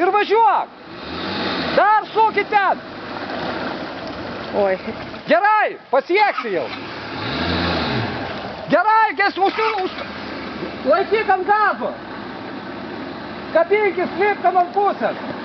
ir važiuok. Dar sukit ten. Oi. Gerai, pasieksi jau. Gerai, laikyk ant gazo. Kabinkis, lipkam ant pusės.